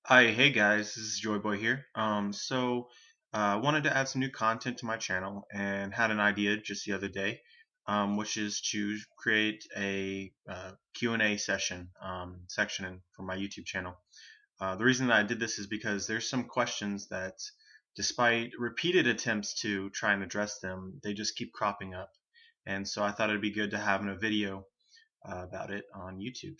Hi, hey guys, this is Joyboy here. I wanted to add some new content to my channel and had an idea just the other day, which is to create a Q&A section for my YouTube channel. The reason that I did this is because there's some questions that, despite repeated attempts to try and address them, they just keep cropping up. And so I thought it'd be good to have a video about it on YouTube.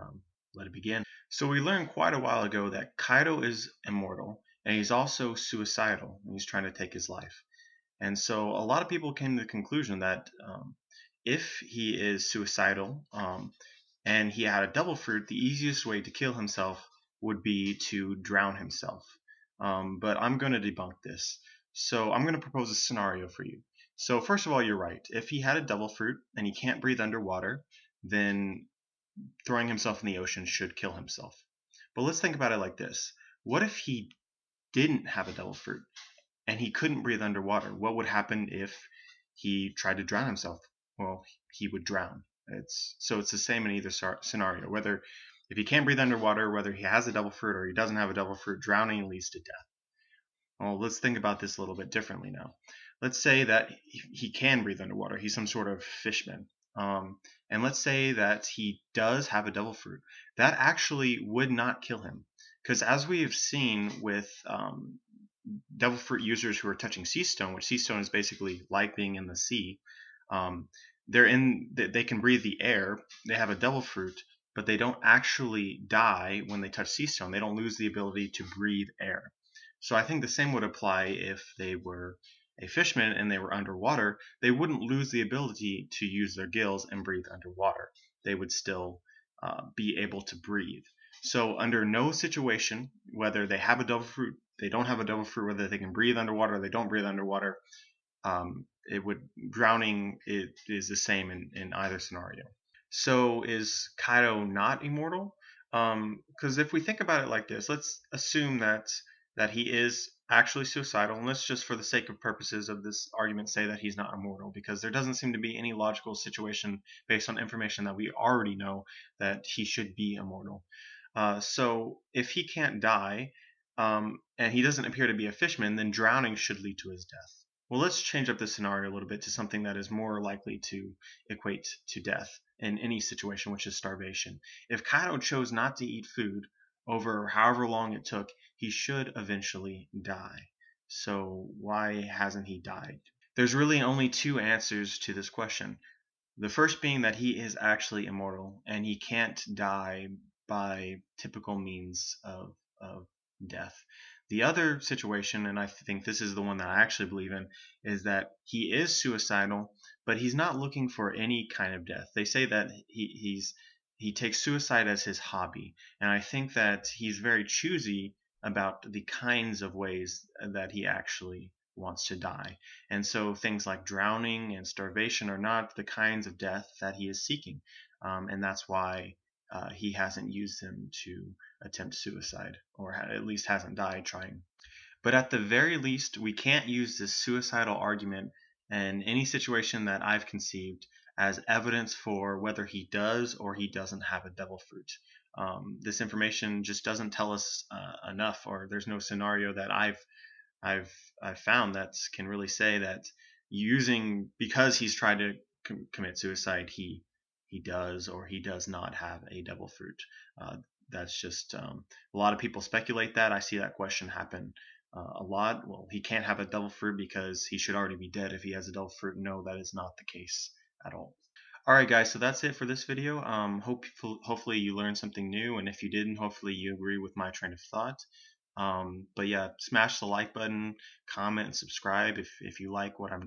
Um, let it begin. So we learned quite a while ago that Kaido is immortal, and he's also suicidal, and he's trying to take his life. And so a lot of people came to the conclusion that if he is suicidal and he had a double fruit, the easiest way to kill himself would be to drown himself. But I'm going to debunk this. So I'm going to propose a scenario for you. So first of all, you're right. If he had a double fruit and he can't breathe underwater, then throwing himself in the ocean should kill himself. But let's think about it like this. What if he didn't have a devil fruit and he couldn't breathe underwater? What would happen if he tried to drown himself? Well, he would drown. It's the same in either scenario. Whether if he can't breathe underwater, whether he has a devil fruit or he doesn't have a devil fruit, drowning leads to death. Well, let's think about this a little bit differently now. Let's say that he can breathe underwater. He's some sort of fishman. And let's say that he does have a devil fruit. That actually would not kill him. Because as we have seen with devil fruit users who are touching sea stone, which sea stone is basically like being in the sea, um, they can breathe the air. They have a devil fruit, but they don't actually die when they touch sea stone. They don't lose the ability to breathe air. So I think the same would apply if they were a fisherman and they were underwater. They wouldn't lose the ability to use their gills and breathe underwater. They would still be able to breathe. So under no situation, whether they have a devil fruit, they don't have a devil fruit, whether they can breathe underwater, they don't breathe underwater, it would drowning is the same in either scenario. So is Kaido not immortal? Because if we think about it like this, let's assume that he is actually suicidal, and let's just, for the sake of purposes of this argument, say that he's not immortal, because there doesn't seem to be any logical situation based on information that we already know that he should be immortal. So if he can't die, and he doesn't appear to be a fisherman, then drowning should lead to his death. Well, let's change up the scenario a little bit to something that is more likely to equate to death in any situation, which is starvation. If Kaido chose not to eat food over however long it took, he should eventually die. So why hasn't he died? There's really only two answers to this question. The first being that he is actually immortal and he can't die by typical means of death. The other situation, and I think this is the one that I actually believe in, is that he is suicidal, but he's not looking for any kind of death. They say that he takes suicide as his hobby, and I think that he's very choosy about the kinds of ways that he actually wants to die. And so things like drowning and starvation are not the kinds of death that he is seeking. And that's why he hasn't used them to attempt suicide, or at least hasn't died trying. But at the very least, we can't use this suicidal argument in any situation that I've conceived as evidence for whether he does or he doesn't have a devil fruit. This information just doesn't tell us enough, or there's no scenario that I've I've found that can really say that using because he's tried to commit suicide, he does or he does not have a devil fruit. Uh, that's just a lot of people speculate that. I see that question happen a lot. Well, he can't have a devil fruit because he should already be dead if he has a devil fruit. No, that is not the case at all. All right, guys. So that's it for this video. Hopefully you learned something new, and if you didn't, hopefully you agree with my train of thought. But yeah, smash the like button, comment, and subscribe if you like what I'm doing.